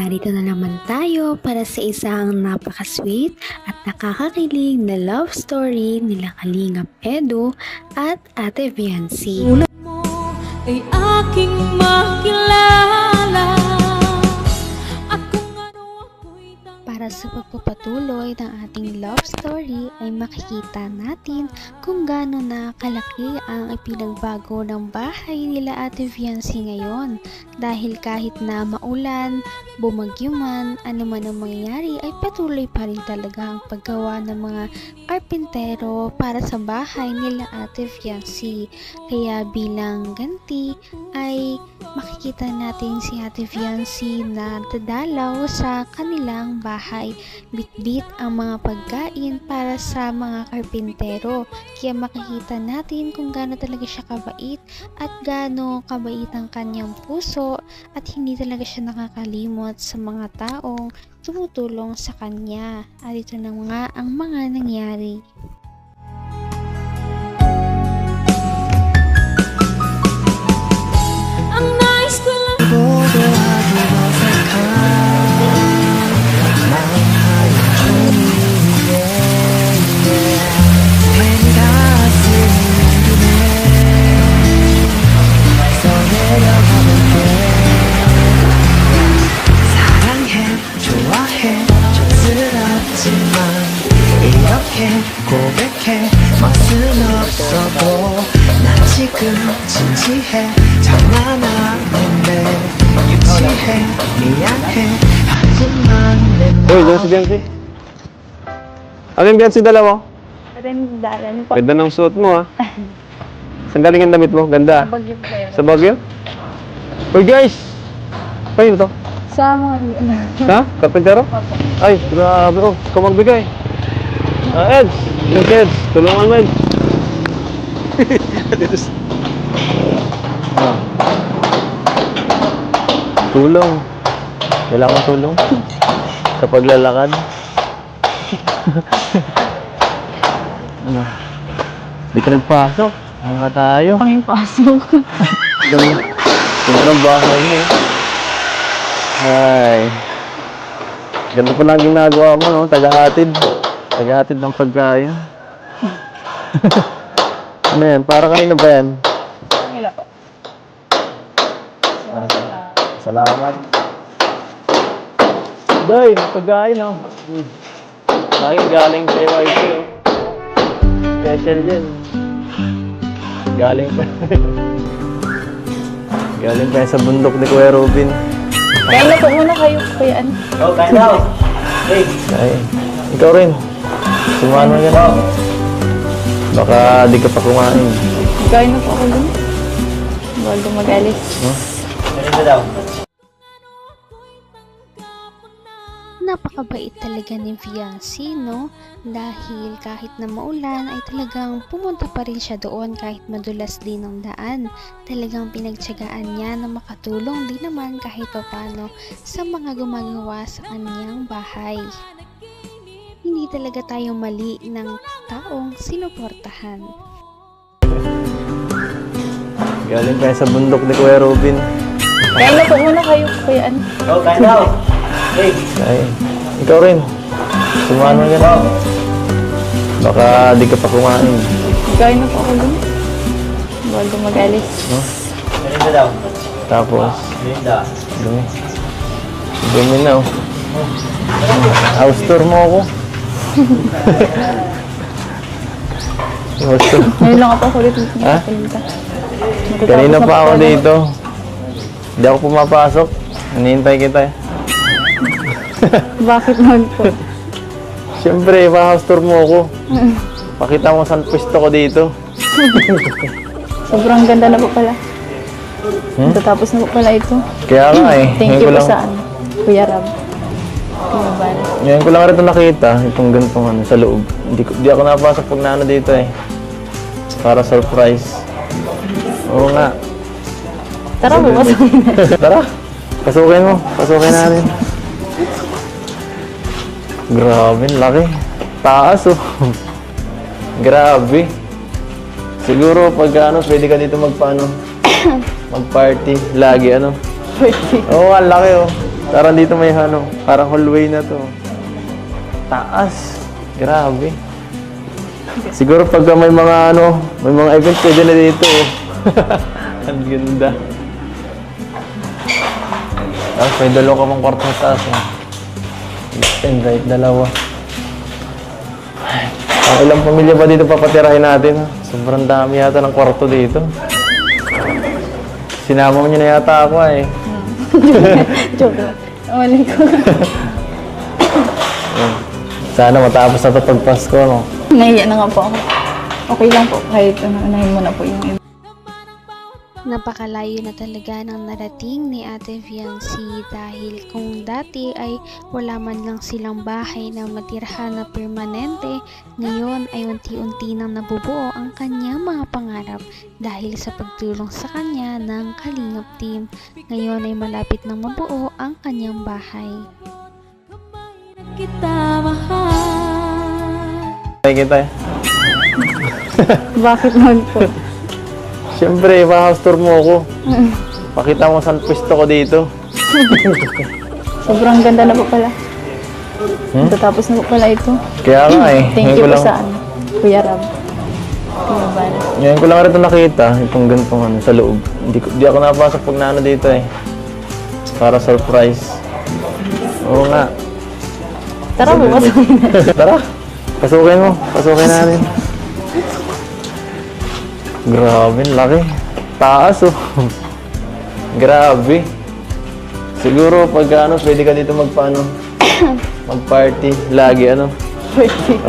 narito na naman tayo para sa isang napaka-sweet at nakakakilig na love story nila Kalingap Edu at Ate Viancy. Ulat mo ay aking makilala. Para sa pagpapatuloy ng ating love story ay makikita natin kung gaano na kalaki ang ipinagbago ng bahay nila Ate Viancy ngayon. Dahil kahit na maulan, bumagyo man, ano man ang mangyayari ay patuloy pa rin talaga ang paggawa ng mga karpintero para sa bahay nila Ate Viancy. Kaya bilang ganti ay makikita natin si Ate Viancy na dadalaw sa kanilang bahay. Bit-bit ang mga pagkain para sa mga karpintero. Kaya makikita natin kung gaano talaga siya kabait at gaano kabait ang kanyang puso at hindi talaga siya nakakalimot sa mga taong tumutulong sa kanya. At ito na nga ang mga nangyari. Ang nais ko lang 고백해 맛은 없어도 난 지금 진지해 장난하는데 유치해 미안해 하지만 내 Uy, dyan si Biancy. Ano yung Biancy dala mo? Dalan po. Ganda ng suot mo, ha? Saan galing ang damit mo? Ganda. Bagyo po kayo. Sa Baguio? Uy, guys! Paano to? Sa mga Ha? Karpintero? Ay, grabe, oh. Ikaw magbigay. Eds! Yung Eds! Tulungan mo, Eds. Ah. Tulong. Kailangan tulong. Sa paglalakad. Ano? Di ka nagpasok. Ano ka tayo? pangipasok. Ganda ng bahay mo. Ay. Ganda pa lang ginagawa mo, no? Taga-hatid. Taga-hatid ng pagkain. Ano yan? Para kanino ba yan? Wala po. Salamat. Day, pagkain, no? Lagi galing sa YC, oh. Special din. Galing pa. Galing pa yan sa bundok ni Kuya Robin. Kaya na po muna kayo, Kuya An. Ay, ikaw rin. Sumano yan. Baka di ka pa kumain. Gawin na po ako dun. Bago mag-alis. Napakabait talaga ni Viancy, no? Dahil kahit na maulan ay talagang pumunta pa rin siya doon kahit madulas din ang daan. Talagang pinagtiyagaan niya na makatulong din naman kahit papano sa mga gumagawa sa kanyang bahay. Hindi talaga tayo mali ng taong sinuportahan. Galing pa yan sa bundok ni Kuya Robin. Kaya na po muna kayo, Kuya An. Ay, ikaw rin. Sumano yan. Baka di ka pa kumain. Gawin na po ako dun. Bago mag-alis. Tapos, dumi. Dumi na, oh. House tour mo ako. House tour. Ngayon lang ako ulit Ha? nakapunta. Kanina pa ako dito. Hindi ako pumapasok. Hinihintay kita, eh. Bakit naman po? Siyempre, pa-house tour mo ako. Pakita mo saan pwesto ko dito. Sobrang ganda na po pala. Tatapos na po pala ito. Kaya nga, eh. Thank you Ngayon ko po lang- sa ano, Kuya Rab. Kuya Van. Ngayon ko lang rin ito nakita, itong ganitong ano, sa loob. Di ako napasok pag naano dito, eh. Para surprise. Oo nga. Tara po, pasukin na. Tara, pasukin mo. Pasukin natin. Grabe, laki. Taas, oh. Grabe. Siguro pag ano, pwede ka dito magpaano, mag-party. Lagi, ano. Birthday. Oo, ang laki, oh. Parang dito may ano, parang hallway na to. Taas. Grabe. Siguro pagka may mga ano, may mga event pwede na dito. Ang ganda. Tapos may dalawa ka pang kwarto sa taas. Left and right, dalawa. Ang ilang pamilya ba dito papatirahin natin? Sobrang dami yata ng kwarto dito. Sinama mo niyo na yata ako eh. Joke lang. Mali ko. Sana matapos na ito pag Pasko, no? Nahiya na nga po ako. Okay lang po, kahit unahin mo na po yung iba. Napakalayo na talaga ng narating ni Ate Fiancé dahil kung dati ay wala man lang silang bahay na matirhan na permanente, ngayon ay unti-unti nang nabubuo ang kanyang mga pangarap dahil sa pagtulong sa kanya ng Kalingap Team. Ngayon ay malapit nang mabuo ang kanyang bahay. Kita mahal. Tayo kita eh. Bakit naman po? Siyempre, pa-house tour mo ako. Pakita mo saan pwesto ko dito. Sobrang ganda na po pala. Tatapos na po pala ito. Kaya nga eh. Thank you Ngayon ko po lang- sa ano, Kuya Rab. Kuya Val. Ngayon ko lang rin ito nakita, itong ganitong ano, sa loob. Di ako napasok pag naano dito eh. Para surprise. Oo nga. Tara po, pasukin na. Tara, pasukin mo. Pasukin natin. Grabe, laki. Taas oh. Grabe. Siguro pag ano, pwede ka dito magpaano, mag-party. Lagi ano.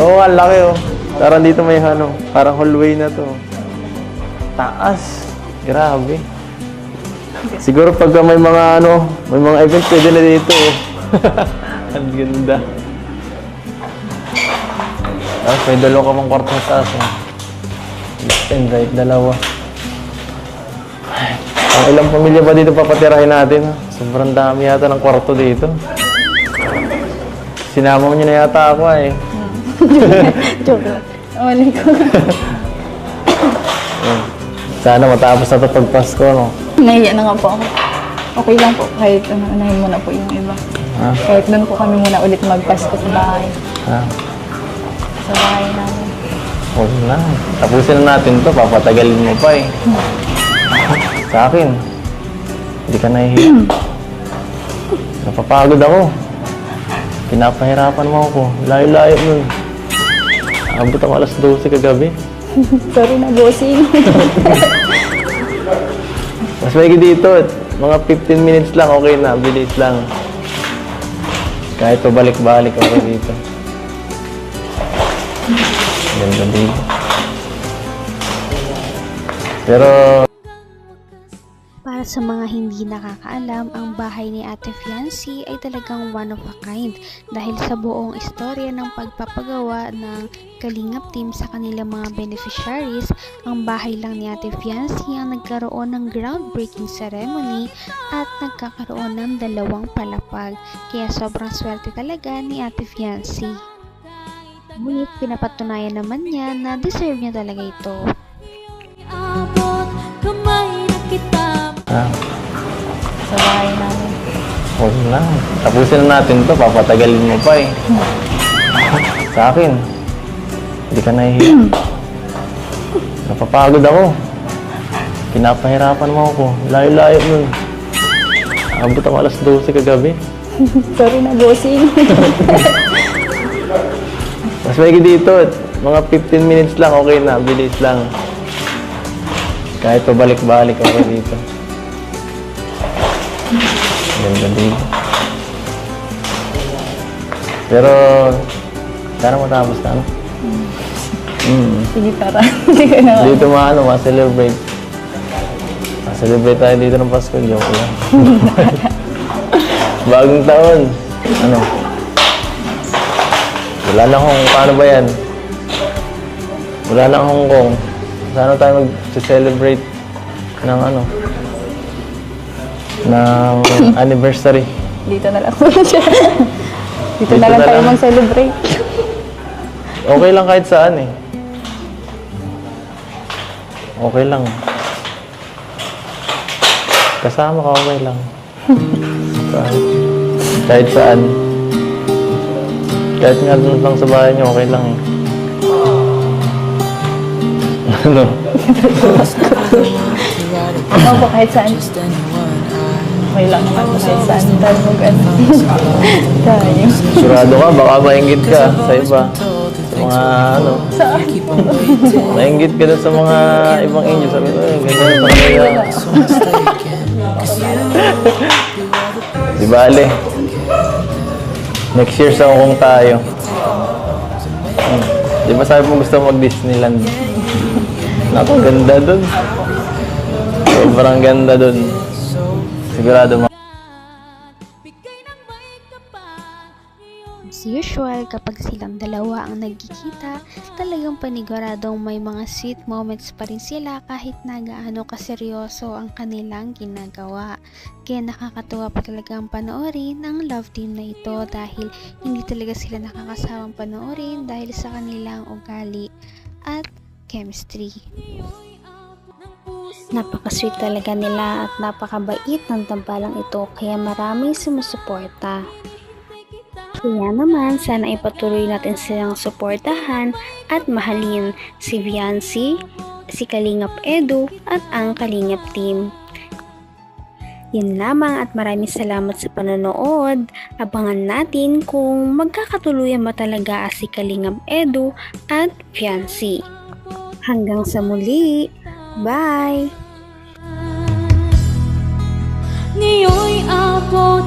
Oo, ang laki oh. Parang dito may ano, parang hallway na to. Taas. Grabe. Siguro pagka may mga ano, may mga event pwede na dito oh. Ang ganda. Tapos may dalawa ka pang kwarto sa taas oh. Left and right, dalawa. Ang ilang pamilya ba dito papatirahin natin? Sobrang dami yata ng kwarto dito. Sinama mo niyo na yata ako eh. Joke lang. Mali ko. Sana matapos na ito pag Pasko, no? Nahiya na nga po ako. Okay lang po, kahit unahin mo na po yung iba. Ha? Kahit doon po kami muna ulit magpasko sa bahay. Ha? Sa bahay namin. Huwag na. Tapusin na natin to. Papatagalin mo pa eh. Sa akin, hindi ka nahihiya. Napapagod ako. Pinapahirapan mo ako. Layo-layo nun. Abot ako alas 12 kagabi. Sorry na, bossing. Mas maigi dito. Mga 15 minutes lang, okay na. Bilis lang. Kahit pabalik-balik okay dito. Ganda dito. Pero Para sa mga hindi nakakaalam, ang bahay ni Ate Fiancé ay talagang one of a kind dahil sa buong istorya ng pagpapagawa ng Kalingap Team sa kanilang mga beneficiaries, ang bahay lang ni Ate Fiancé ang nagkaroon ng groundbreaking ceremony at nagkakaroon ng 2 palapag. Kaya sobrang swerte talaga ni Ate Fiancé. Ngunit pinapatunayan naman niya na deserve niya talaga ito. Abot kamay na kita. Sa bahay namin. huwag na. Tapusin na natin to. Papatagalin mo pa eh. Sa akin, hindi ka nahihiya. Napapagod ako. Pinapahirapan mo ako. Layo-layo nun. Abot ako alas 12 kagabi. Sorry na, bossing. Mas maigi dito. Mga 15 minutes lang, okay na. Bilis lang. Kahit pabalik-balik okay dito. Ganda dito. Pero, sana matapos na, ano? Sige, tara. Hindi ko na. Dito ma-celebrate. Ma-celebrate tayo dito ng Pasko. Joke lang. Bagong taon. Ano? Wala lang paano ba yan? Wala lang Hong Kong. Sana tayo mag-celebrate ng ano? Ng anniversary. Dito na lang po siya. Dito Dito na lang na tayo lang. mag-celebrate. Okay lang kahit saan eh. Okay lang. Kasama ka, okay lang. Saan? Kahit saan. Kahit nga doon lang sa bahay niyo, okay lang eh. Ano? Opo, kahit saan. Okay lang naman po kahit saan tayo tayo. Sigurado ka, baka maingit ka sa iba. Sa mga ano. Maingit ka dun sa mga ibang inyo. Sabi ko, ganyan sa kanila. Di bale. Next year sa Hong Kong tayo. Di ba sabi mo gusto mag-Disneyland? Naku, ganda dun. Sobrang ganda dun. Sigurado mo. Bigay ng may kapal. As usual, kapag silang dalawa ang nagkikita, talagang paniguradong may mga sweet moments pa rin sila kahit na gaano kaseryoso ang kanilang ginagawa. Kaya nakakatuwa pa talagang panoorin ang love team na ito dahil hindi talaga sila nakakasawang panoorin dahil sa kanilang ugali at chemistry. Napaka-sweet talaga nila at napakabait ng tambalang ito kaya maraming sumusuporta. Kaya naman, sana ipatuloy natin silang suportahan at mahalin si Viancy, si Kalingap Edu at ang Kalingap team. Yun lamang at maraming salamat sa panonood. Abangan natin kung magkakatuluyan ba talaga si Kalingap Edu at Viancy. Hanggang sa muli! Bye! Ngayon'y abot